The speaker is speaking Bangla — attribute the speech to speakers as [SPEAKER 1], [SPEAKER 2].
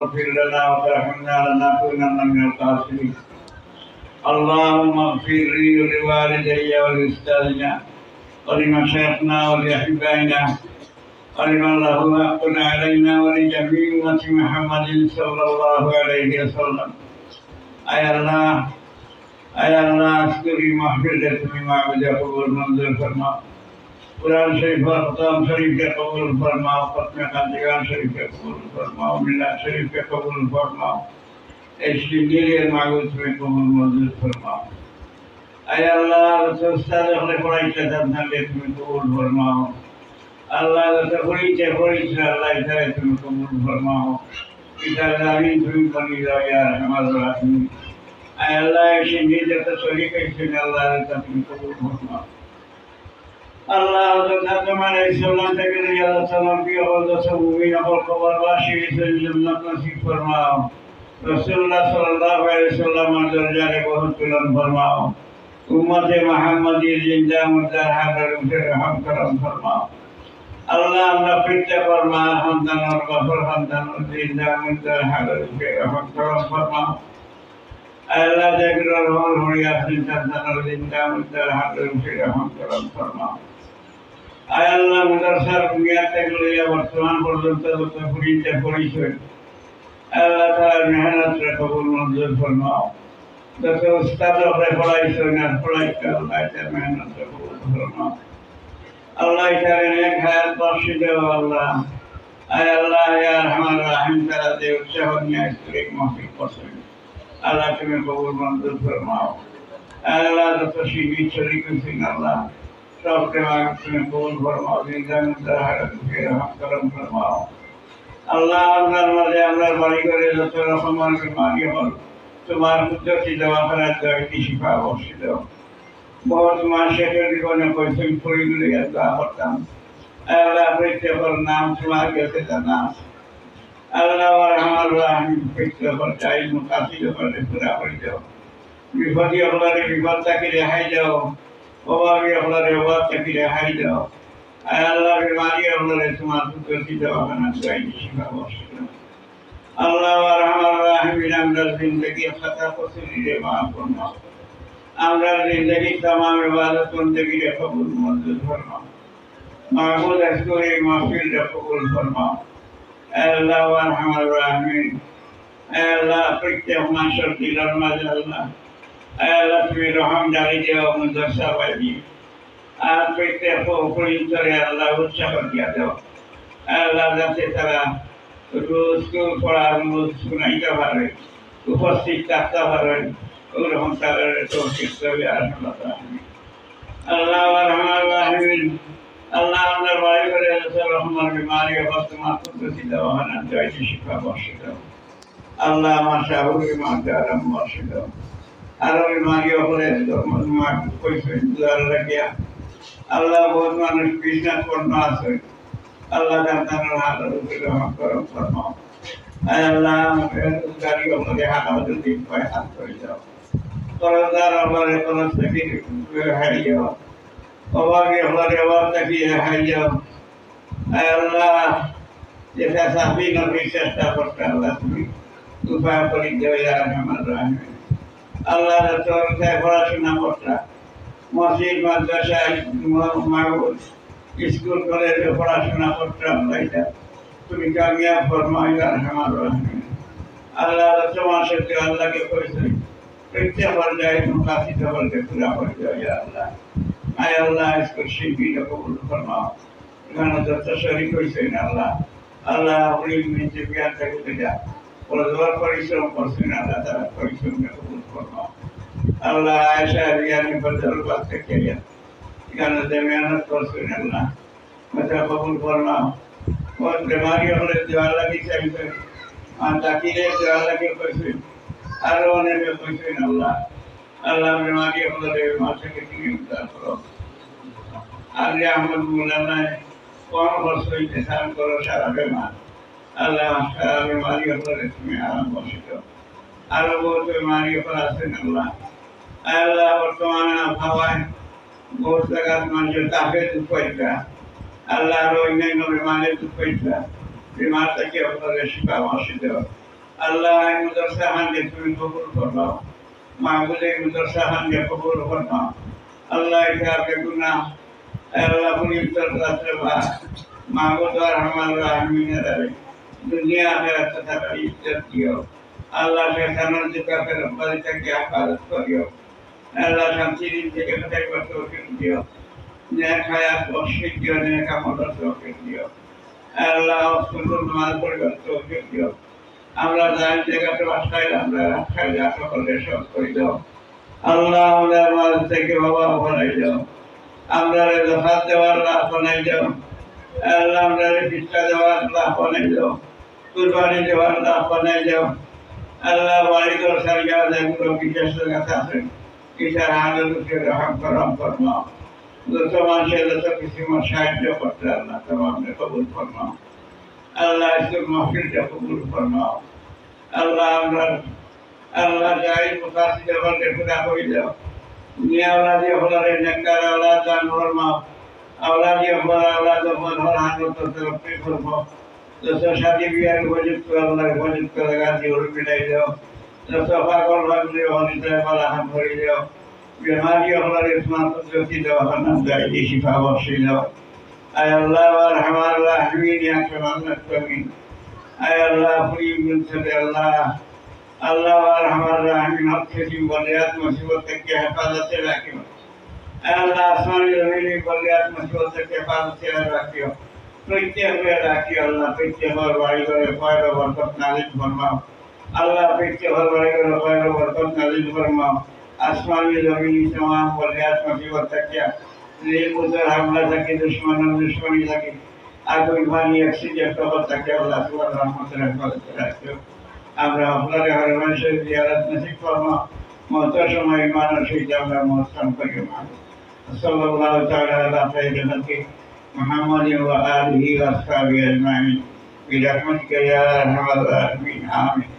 [SPEAKER 1] اغفر لنا وترحمنا لنكونن من الخاسرين. اللهم اغفر لي ولوالدي ولأستاذنا ولمشايخنا ولأحبائنا ولمن له حق علينا ولجميع أمة محمد صلى الله عليه وسلم. أي الله আজকের মাহফিলে তুমি মাহফিলে কবুল মঞ্জুর ফরমাও। কুরআন শরীফ और ख़ुताम शरीफ के कबूल फरमाओ, खत्म कांतिगान शरीफ के कबूल फरमाओ, मिलाद शरीफ के कबूल फरमाओ, ऐसी नीलियर मागुत में कबूल मंजूर फरमाओ। आय अल्लाह रसूल अपने पढ़ाई के दर्शन ले तुम्हें कबूल फरमाओ। अल्लाह रसूल के पढ़ाई से अल्लाह इधर तुम्हें कबूल फरमाओ। पिता जानी तुम्हें बनी जाओ यार हमारे रास्ते। आय अल्लाह ऐसी नीलियर तस्वीर कैसे अल्लाह रसूल तुम्हें कबूल फरमाओ। Allah Subhanahu Islam থেকে নিয়ে সালাম দিয়ে হযরত মুমিন আমল কবর বাসী জান্নাত নসিব ফরমাও। রাসূলুল্লাহ সাল্লাল্লাহু আলাইহি ওয়াসাল্লাম দরজারে বহুত বুলন্দ ফরমাও। উম্মতে মুহাম্মাদির জিন্দা মুর্দা হাজার রহম করম ফরমাও। আল্লাহ আমরা ফিরতে ফরমা সন্তানের গফর সন্তানের জিন্দা মুর্দা হাজার রহম করম ফরমাও। আল্লাহ জাগর রহম হরিয়া সন্তানের জিন্দা মুর্দা হাজার রহম করম ফরমাও। আয় আল্লাহ মাদ্রাসার বুনিয়াদ থেকে লইয়া বর্তমান পর্যন্ত যত পড়িতে পড়িছে আল্লাহ তাআলার মেহনত কবুল মঞ্জুর ফরমাও। যত উস্তাদ আপনি পড়াইছেন না পড়াইতে আল্লাহ তার মেহনত কবুল ফরমাও। আল্লাহ তার নেক হায়াত বখশি দাও আল্লাহ। আয় আল্লাহ ইয়া রহমান রহিম তাআলা দে উৎসাহ নিয়ে ইসলামিক মাহফিল করছেন আল্লাহ তুমি কবুল মঞ্জুর ফরমাও। আল্লাহ যত শিবির শরীক হয়েছেন আল্লাহ सबके मांगने कबूल फरमाओ। जिंदगी दरहारत के रहम करम फरमाओ। अल्लाह আপনার মাঝে আমরা বাড়ি করে যত রকমের বিমারি হল তোমার কুদরতি দওয়াখানা দয়াটি শিফা বর্ষে দাও। বহুত মাসের জীবনে কৈফিয়ত পরিগুলো দোয়া করতাম। আল্লাহ প্রত্যেকের নাম তোমার কাছে জানা আছে। আল্লাহ রহমান রহিম প্রত্যেকের চাই মুকাসিদ করে পুরা করে দাও। বিপদী হলারে বিপদ থেকে রেহাই দাও। অভাবী আপনার অভাব থেকে রেহাই দাও। আল্লাহ বিমারি আপনার তোমার কুদরতি দওয়াখানা দয়াটি শিফা বর্ষে দাও। আল্লাহ রহমান রহিম আমরা জিন্দগি খাতা কসুরিরে মাফ ফরমাও। আমরা জিন্দগি तमाम ইবাদত বندگی রে কবুল মঞ্জুর ফরমাও। মাহমুদ আজকের এই মাহফিল রে কবুল ফরমাও। আল্লাহ রহমান রহিম আল্লাহ প্রত্যেক মাসের দিনের মাঝে আল্লাহ আল্লাহ তুমি রহম জারি দাও মাদ্রাসা বাড়ি আর প্রত্যেক পরিচরে আল্লাহ উৎসাহ দিয়া দাও। আল্লাহ যাতে তারা রোজ স্কুল পড়া রোজ শুনাইতে পারে উপস্থিত থাকতে পারে ওরকম তাদের তৌফিক দেবে আল্লাহ আল্লাহ রহমান রহিম আল্লাহ আপনার বাড়ি করে রহমান বিমারি অবস্থা কুদরতি দওয়াখানা দয়াটি শিফা বর্ষে দাও। আল্লাহ আমার শাহুরি মাকে আরাম বর্ষে দাও। আরো বিমারি হলে লাগিয়া আল্লাহ বহুত মানুষ বিছনা করতে আছে আল্লাহ তাআলার হাতের উপরে রহম করম ফরমাও। আল্লাহ গাড়ি হলে হাত দিন পায় হাত করে দাও। করদার আমারে কোন থেকে হারিয়ে অভাবী হলে অভাব থেকে হারিয়ে আল্লাহ যেটা সাফি নবী চেষ্টা করতে আল্লাহ তুমি উপায় করে দেও ইয়া রহমান রহিম। আল্লাহ তোর পড়াশোনা করতা মসজিদ মাদ্রাসায় স্কুল কলেজে পড়াশোনা করতাম এটা তুমি কামিয়াব ফরমাও ইয়া রহমান রহিম। আল্লাহ তোমার সাথে আল্লাহকে কইছে প্রত্যেক পর্যায়ে মুকাসিদ বলতে পুরা করে দাও ইয়া আল্লাহ। আয় আল্লাহ इसको শিবির কবুল ফরমাও। এখানে যত শরীক হইছেন আল্লাহ আল্লাহ আপনি নিজে বিয়ার থেকে যা পরদুয়ার পরিশ্রম করছেন আল্লাহ তাআলা পরিশ্রম কবুল ফরমাও। আল্লাহ আয়েশা রিয়ানি বদল বাতে কিয়া এখানে যে মেহনত করছেন আল্লাহ মত কবুল ফরমাও। और बीमारी হলে দোয়া লাগি চাইবে আর তাকিরে দোয়া লাগি কইছেন আর অনেক কইছেন আল্লাহ আল্লাহ बीमारी হলে মাসে কি উদ্ধার করো। আর আহমদ মুলানা কোন বছরই দেখান করো সারা বেমার আল্লাহ সারা बीमारी হলে তুমি আরাম বসে দাও। আরো বহুত बीमारी হলে আছেন আল্লাহ আল্লাহ বর্তমানে আবহাওয়ায় বহুত জায়গার মানুষের তাপে দুঃখ পাইতা আল্লাহ অন্যান্য বিমানের দুঃখ পাইতা বিমার থেকে আপনাদের শিফা বসে দেওয়া আল্লাহ এই মাদ্রাসা হানকে তুমি কবুল ফরমাও মাহবুব এই মাদ্রাসা হানকে কবুল ফরমাও আল্লাহ ইসলামকে গুনাহ আল্লাহ পবিত্র রাত্রে মাহবুব আর রহমান রাহিমিনের दुनिया आखिरत तथा इज्जत दियो अल्लाह के सनद का कर बल तक हिफाजत करियो अल्लाह शांति दिन के कटे को तौफीक दियो ने खाया तौफीक दियो ने कामल तौफीक दियो अल्लाह सुंदर नमाज पढ़ तौफीक दियो আমরা জান জায়গাতে বাসায় আমরা রাখায় যা সকলে সব করে দাও আল্লাহ আমাদের মাঝ থেকে বাবা বানাই দাও আমরা জাকাত দেওয়ার রাহ বানাই দাও আল্লাহ আমরা ভিক্ষা দেওয়ার রাহ বানাই দাও কুরবানি দেওয়ার রাহ বানাই দাও আল্লাহ বাড়িঘর সারিয়া যেগুলো বিশেষ কথা আছে কিসার আনন্দকে রহম করম ফরমাও যত মানুষের যত কিছু সাহায্য করতে আল্লাহ তোমাকে কবুল ফরমাও আল্লাহ ইসুর মাহফিলটা কবুল ফরমাও আল্লাহ আমরা আল্লাহ যাই মুকাসিদ বলতে খুদা হয়ে যাও নিয়া আওলাদি হলারে নেককার আওলাদ দান ফরমাও আওলাদি হলার আওলাদ মনহর আনন্দ তরফে ফরমাও যত শাদি বিয়ার উপযুক্ত আল্লাহর উপযুক্ত গাছি ওর পিটাই দাও যত পাগল ভাবলে অনিতায় পালা হাম ভরে দাও বেমারি হলার ইসমাত কুদরতি দাও হান্নান গাইদি শিফা বর্ষি দাও আয় আল্লাহ আর হামার রাহমিন ইয়া কামাল নাকমিন আয় আল্লাহ পুরি মুনসিবে আল্লাহ আল্লাহ আর হামার রাহমিন হক থেকে বলিয়াত মুসিবত থেকে হেফাজতে রাখিও আয় আল্লাহ আসমানি জমিনি বলিয়াত মুসিবত থেকে হেফাজতে রাখিও প্রত্যেকে রাখি আল্লাহ প্রত্যেকের বাড়ি করে পয়লা বরকত নাজিল ফরমাও আল্লাহ প্রত্যেকের বাড়ি করে পয়লা বরকত নাজিল ফরমাও আসমানি জমিনি तमाम বলিয়াত মুসিবত থেকে নির্মূল হামলা থেকে দুশ্মনী থেকে আগুন পানি অ্যাক্সিডেন্ট খবর থাকে আল্লাহ সুবহানাহু রহমতের হেফাজত রাখিও আমরা আপনার ঘরে মানুষের জিয়ারত নসিব ফরমাও মওতের সময় ইমানের সহিত আমরা মুহস্তাম করিও সাল্লাল্লাহু তাআলা আলা সাইয়্যিদিনা খালকি محمد وآله وأصحابه أجمعين برحمتك يا أرحم الراحمين آمين